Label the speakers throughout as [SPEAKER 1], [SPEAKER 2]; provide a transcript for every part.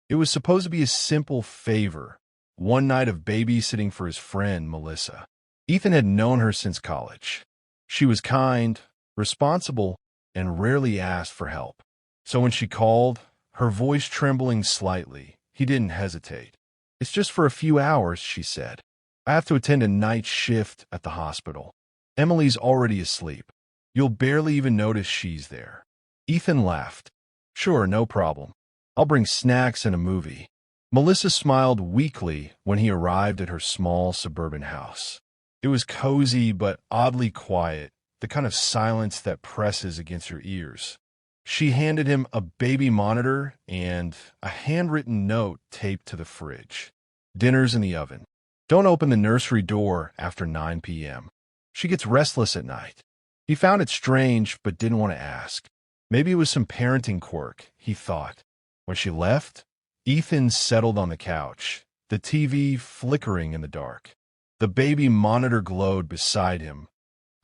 [SPEAKER 1] It was supposed to be a simple favor, one night of babysitting for his friend, Melissa. Ethan had known her since college. She was kind, responsible, and rarely asked for help. So when she called, her voice trembling slightly, he didn't hesitate. "It's just for a few hours," she said. "I have to attend a night shift at the hospital. Emily's already asleep. You'll barely even notice she's there." Ethan laughed. "Sure, no problem. I'll bring snacks and a movie." Melissa smiled weakly when he arrived at her small suburban house. It was cozy but oddly quiet, the kind of silence that presses against your ears. She handed him a baby monitor and a handwritten note taped to the fridge. "Dinner's in the oven. Don't open the nursery door after 9 p.m. She gets restless at night." He found it strange but didn't want to ask. Maybe it was some parenting quirk, he thought. When she left, Ethan settled on the couch, the TV flickering in the dark. The baby monitor glowed beside him,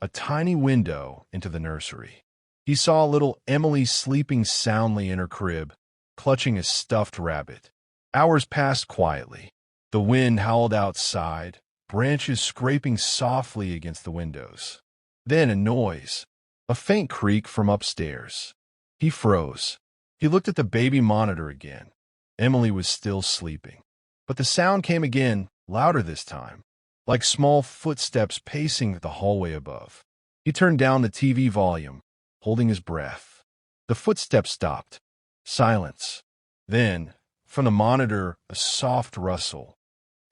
[SPEAKER 1] a tiny window into the nursery. He saw little Emily sleeping soundly in her crib, clutching a stuffed rabbit. Hours passed quietly. The wind howled outside, branches scraping softly against the windows. Then a noise, a faint creak from upstairs. He froze. He looked at the baby monitor again. Emily was still sleeping. But the sound came again, louder this time, like small footsteps pacing the hallway above. He turned down the TV volume, holding his breath. The footsteps stopped. Silence. Then, from the monitor, a soft rustle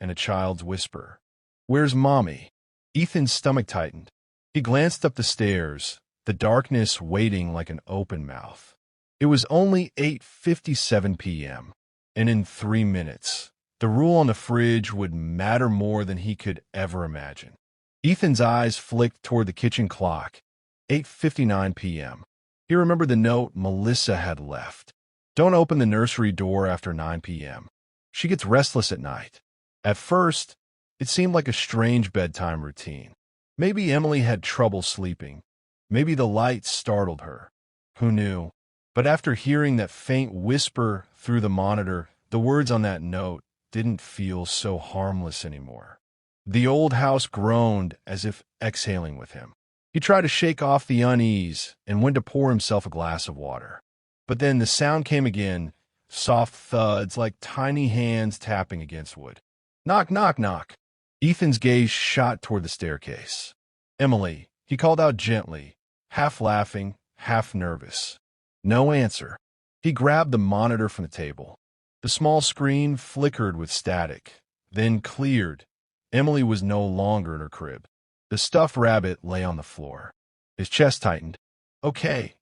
[SPEAKER 1] and a child's whisper. "Where's Mommy?" Ethan's stomach tightened. He glanced up the stairs, the darkness waiting like an open mouth. It was only 8:57 p.m., and in 3 minutes, the rule on the fridge would matter more than he could ever imagine. Ethan's eyes flicked toward the kitchen clock, 8:59 p.m. He remembered the note Melissa had left. "Don't open the nursery door after 9 p.m. She gets restless at night." At first, it seemed like a strange bedtime routine. Maybe Emily had trouble sleeping. Maybe the light startled her. Who knew? But after hearing that faint whisper through the monitor, the words on that note didn't feel so harmless anymore. The old house groaned as if exhaling with him. He tried to shake off the unease and went to pour himself a glass of water. But then the sound came again, soft thuds like tiny hands tapping against wood. "Knock, knock, knock." Ethan's gaze shot toward the staircase. "Emily," he called out gently, half laughing, half nervous. No answer. He grabbed the monitor from the table. The small screen flickered with static, then cleared. Emily was no longer in her crib. The stuffed rabbit lay on the floor. His chest tightened. "Okay,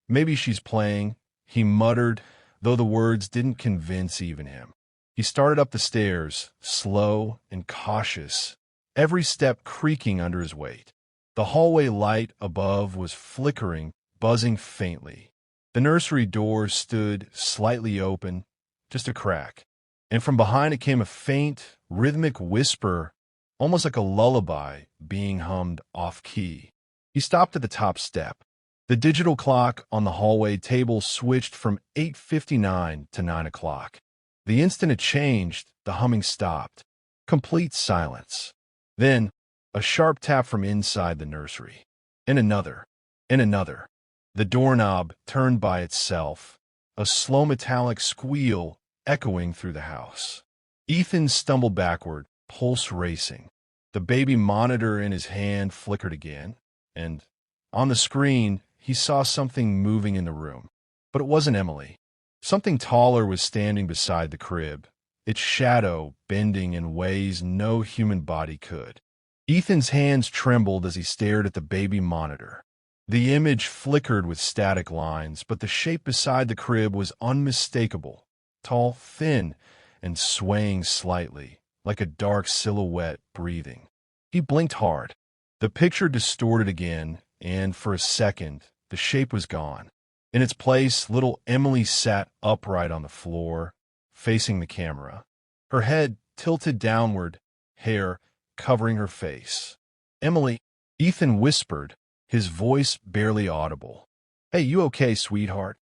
[SPEAKER 1] maybe she's playing," he muttered, though the words didn't convince even him. He started up the stairs, slow and cautious, every step creaking under his weight. The hallway light above was flickering, buzzing faintly. The nursery door stood slightly open, just a crack, and from behind it came a faint, rhythmic whisper, almost like a lullaby being hummed off-key. He stopped at the top step. The digital clock on the hallway table switched from 8:59 to 9 o'clock. The instant it changed, the humming stopped. Complete silence. Then, a sharp tap from inside the nursery. And another. And another. The doorknob turned by itself, a slow metallic squeal echoing through the house. Ethan stumbled backward, pulse racing. The baby monitor in his hand flickered again, and on the screen, he saw something moving in the room. But it wasn't Emily. Something taller was standing beside the crib, its shadow bending in ways no human body could. Ethan's hands trembled as he stared at the baby monitor. The image flickered with static lines, but the shape beside the crib was unmistakable, tall, thin, and swaying slightly, like a dark silhouette breathing. He blinked hard. The picture distorted again, and for a second, the shape was gone. In its place, little Emily sat upright on the floor, facing the camera, her head tilted downward, hair covering her face. "Emily," Ethan whispered, his voice barely audible. "Hey, you okay, sweetheart?"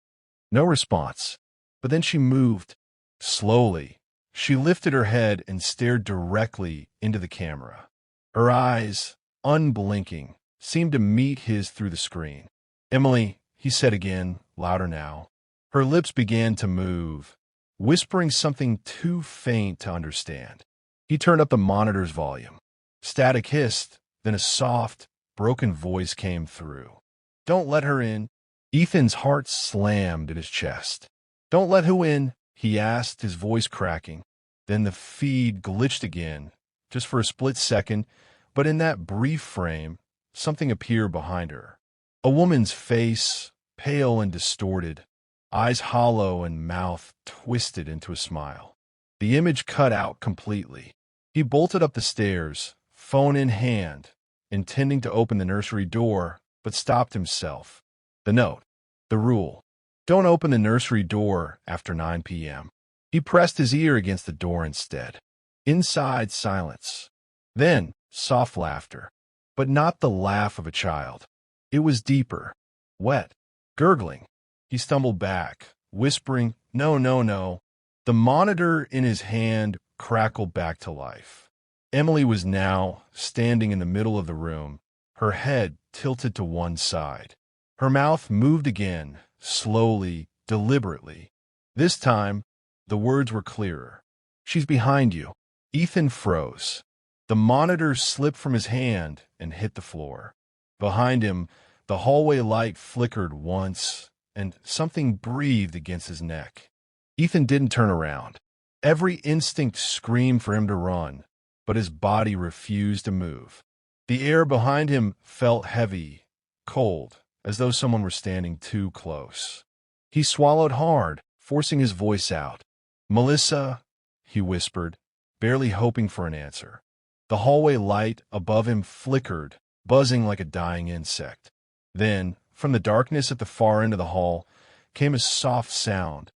[SPEAKER 1] No response. But then she moved. Slowly, she lifted her head and stared directly into the camera. Her eyes, unblinking, seemed to meet his through the screen. "Emily," he said again, louder now. Her lips began to move, whispering something too faint to understand. He turned up the monitor's volume. Static hissed, then a soft, broken voice came through. "Don't let her in." Ethan's heart slammed in his chest. "Don't let who in?" he asked, his voice cracking. Then the feed glitched again, just for a split second, but in that brief frame, something appeared behind her. A woman's face, pale and distorted, eyes hollow and mouth twisted into a smile. The image cut out completely. He bolted up the stairs, phone in hand, intending to open the nursery door, but stopped himself. The note. The rule. Don't open the nursery door after 9 p.m. He pressed his ear against the door instead. Inside, silence. Then, soft laughter. But not the laugh of a child. It was deeper, wet, gurgling. He stumbled back, whispering, "No, no, no." The monitor in his hand crackled back to life. Emily was now standing in the middle of the room, her head tilted to one side. Her mouth moved again, slowly, deliberately. This time, the words were clearer. "She's behind you." Ethan froze. The monitor slipped from his hand and hit the floor. Behind him, the hallway light flickered once, and something breathed against his neck. Ethan didn't turn around. Every instinct screamed for him to run, but his body refused to move. The air behind him felt heavy, cold, as though someone were standing too close. He swallowed hard, forcing his voice out. "Melissa," he whispered, barely hoping for an answer. The hallway light above him flickered, buzzing like a dying insect. Then, from the darkness at the far end of the hall, came a soft sound,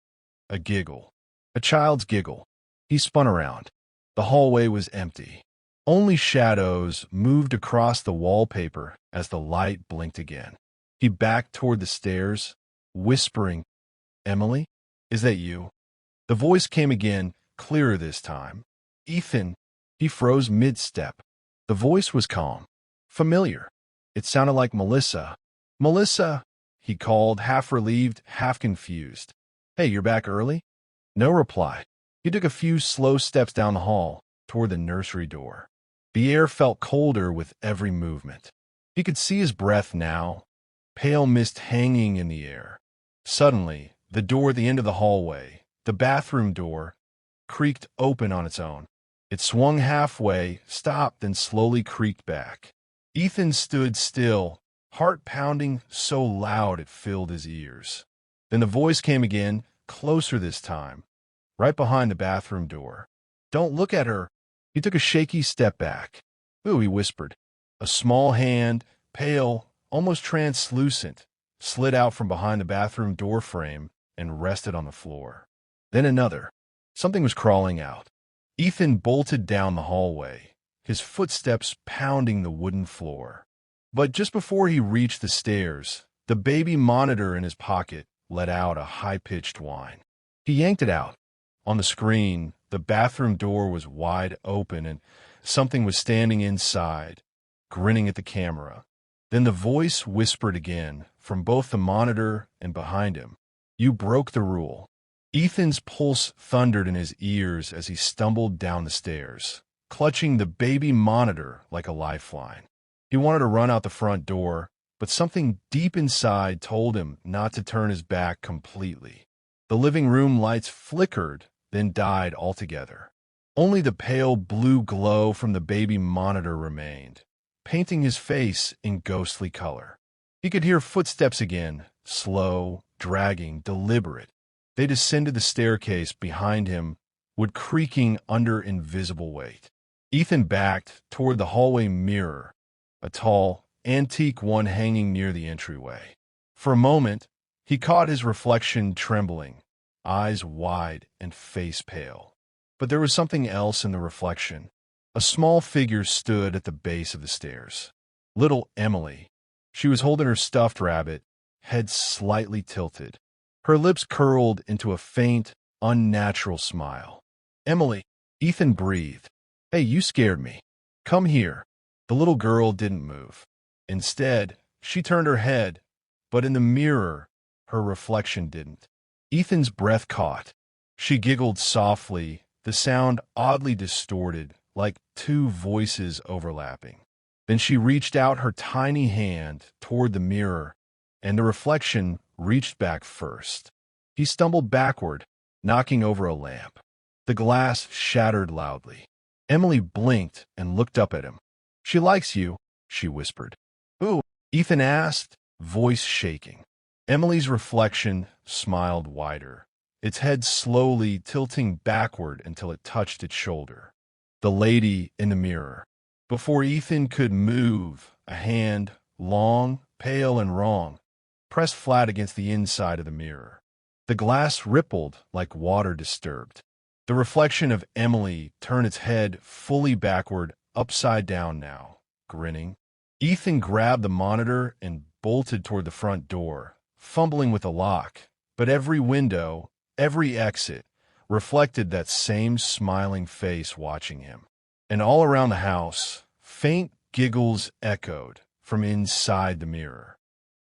[SPEAKER 1] a giggle, a child's giggle. He spun around. The hallway was empty. Only shadows moved across the wallpaper as the light blinked again. He backed toward the stairs, whispering, "Emily, is that you?" The voice came again, clearer this time. "Ethan." He froze mid-step. The voice was calm, familiar. It sounded like Melissa. "Melissa," he called, half relieved, half confused. "Hey, you're back early?" No reply. He took a few slow steps down the hall, toward the nursery door. The air felt colder with every movement. He could see his breath now, pale mist hanging in the air. Suddenly, the door at the end of the hallway, the bathroom door, creaked open on its own. It swung halfway, stopped, then slowly creaked back. Ethan stood still, heart pounding so loud it filled his ears. Then the voice came again, closer this time, right behind the bathroom door. "Don't look at her." He took a shaky step back. "Ooh," he whispered. A small hand, pale, almost translucent, slid out from behind the bathroom door frame and rested on the floor. Then another. Something was crawling out. Ethan bolted down the hallway, his footsteps pounding the wooden floor. But just before he reached the stairs, the baby monitor in his pocket let out a high-pitched whine. He yanked it out. On the screen, the bathroom door was wide open and something was standing inside, grinning at the camera. Then the voice whispered again, from both the monitor and behind him. "You broke the rule." Ethan's pulse thundered in his ears as he stumbled down the stairs, clutching the baby monitor like a lifeline. He wanted to run out the front door, but something deep inside told him not to turn his back completely. The living room lights flickered, then died altogether. Only the pale blue glow from the baby monitor remained, painting his face in ghostly color. He could hear footsteps again, slow, dragging, deliberate. They descended the staircase behind him, wood creaking under invisible weight. Ethan backed toward the hallway mirror, a tall, antique one hanging near the entryway. For a moment, he caught his reflection trembling, eyes wide and face pale. But there was something else in the reflection. A small figure stood at the base of the stairs. Little Emily. She was holding her stuffed rabbit, head slightly tilted. Her lips curled into a faint, unnatural smile. "Emily," Ethan breathed. "Hey, you scared me. Come here." The little girl didn't move. Instead, she turned her head, but in the mirror, her reflection didn't. Ethan's breath caught. She giggled softly, the sound oddly distorted, like two voices overlapping. Then she reached out her tiny hand toward the mirror, and the reflection reached back first. He stumbled backward, knocking over a lamp. The glass shattered loudly. Emily blinked and looked up at him. "She likes you," she whispered. "Ooh," Ethan asked, voice shaking. Emily's reflection smiled wider, its head slowly tilting backward until it touched its shoulder. The lady in the mirror. Before Ethan could move, a hand, long, pale, and wrong, pressed flat against the inside of the mirror. The glass rippled like water disturbed. The reflection of Emily turned its head fully backward, upside down now, grinning. Ethan grabbed the monitor and bolted toward the front door, fumbling with the lock, but every window, every exit, reflected that same smiling face watching him. And all around the house, faint giggles echoed from inside the mirror.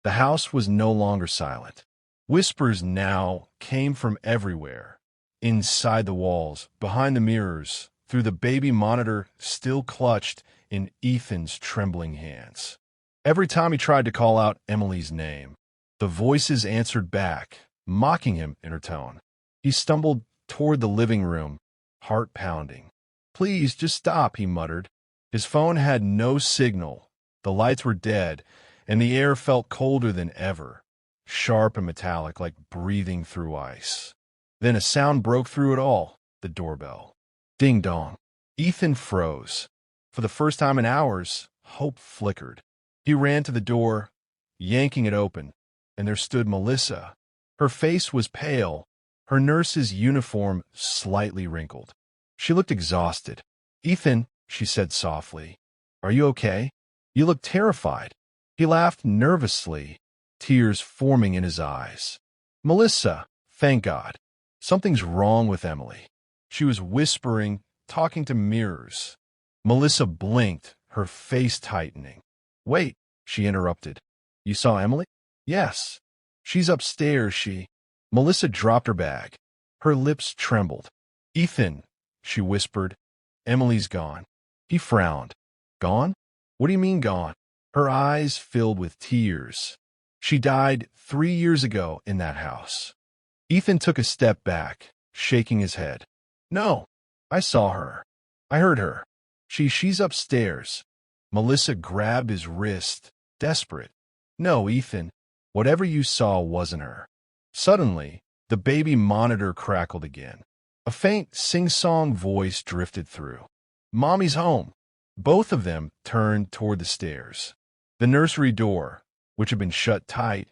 [SPEAKER 1] The house was no longer silent. Whispers now came from everywhere, inside the walls, behind the mirrors, through the baby monitor still clutched in Ethan's trembling hands. Every time he tried to call out Emily's name, the voices answered back, mocking him in her tone. He stumbled toward the living room, heart pounding. "Please, just stop," he muttered. His phone had no signal, the lights were dead, and the air felt colder than ever, sharp and metallic like breathing through ice. Then a sound broke through it all, the doorbell. Ding dong. Ethan froze. For the first time in hours, hope flickered. He ran to the door, yanking it open, and there stood Melissa. Her face was pale, her nurse's uniform slightly wrinkled. She looked exhausted. "Ethan," she said softly, "are you okay? You look terrified." He laughed nervously, tears forming in his eyes. "Melissa, thank God. Something's wrong with Emily." She was whispering, talking to mirrors. Melissa blinked, her face tightening. "Wait," she interrupted. "You saw Emily?" "Yes. She's upstairs, Melissa dropped her bag. Her lips trembled. "Ethan," she whispered, "Emily's gone." He frowned. "Gone? What do you mean gone?" Her eyes filled with tears. "She died 3 years ago in that house." Ethan took a step back, shaking his head. "No, I saw her. I heard her. She's upstairs." Melissa grabbed his wrist, desperate. "No, Ethan, whatever you saw wasn't her." Suddenly, the baby monitor crackled again. A faint sing-song voice drifted through. "Mommy's home." Both of them turned toward the stairs. The nursery door, which had been shut tight,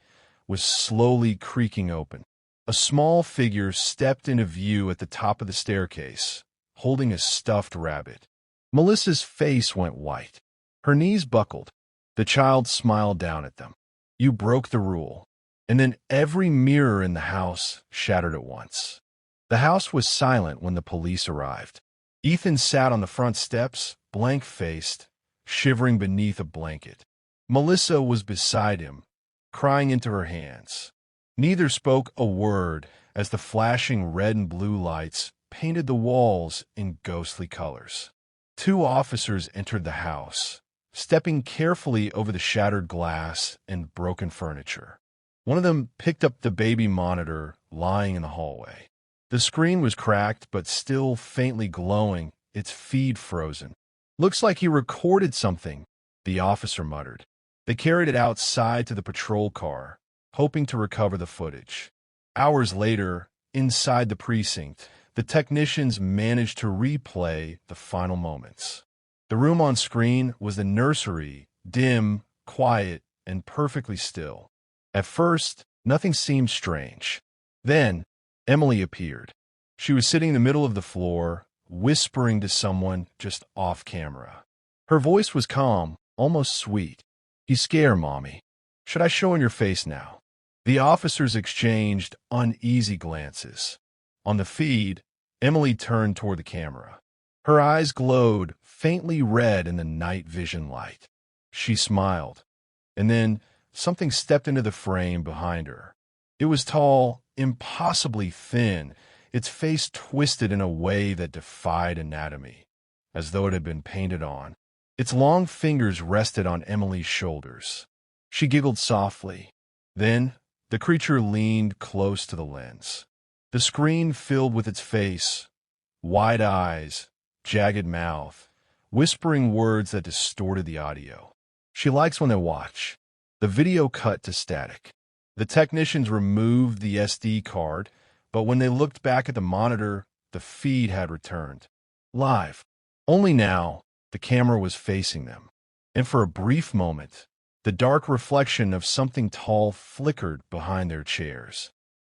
[SPEAKER 1] was slowly creaking open. A small figure stepped into view at the top of the staircase, holding a stuffed rabbit. Melissa's face went white. Her knees buckled. The child smiled down at them. "You broke the rule." And then every mirror in the house shattered at once. The house was silent when the police arrived. Ethan sat on the front steps, blank-faced, shivering beneath a blanket. Melissa was beside him, crying into her hands. Neither spoke a word as the flashing red and blue lights painted the walls in ghostly colors. 2 officers entered the house, stepping carefully over the shattered glass and broken furniture. One of them picked up the baby monitor lying in the hallway. The screen was cracked but still faintly glowing, its feed frozen. "Looks like he recorded something," the officer muttered. They carried it outside to the patrol car, hoping to recover the footage. Hours later, inside the precinct, the technicians managed to replay the final moments. The room on screen was the nursery, dim, quiet, and perfectly still. At first, nothing seemed strange. Then, Emily appeared. She was sitting in the middle of the floor, whispering to someone just off camera. Her voice was calm, almost sweet. "You scare, Mommy. Should I show in your face now?" The officers exchanged uneasy glances. On the feed, Emily turned toward the camera. Her eyes glowed faintly red in the night vision light. She smiled, and then something stepped into the frame behind her. It was tall, impossibly thin, its face twisted in a way that defied anatomy, as though it had been painted on. Its long fingers rested on Emily's shoulders. She giggled softly. Then, the creature leaned close to the lens. The screen filled with its face, wide eyes, jagged mouth, whispering words that distorted the audio. She likes when they watch. The video cut to static. The technicians removed the SD card, but when they looked back at the monitor, the feed had returned. Live. Only now, the camera was facing them. And for a brief moment, the dark reflection of something tall flickered behind their chairs.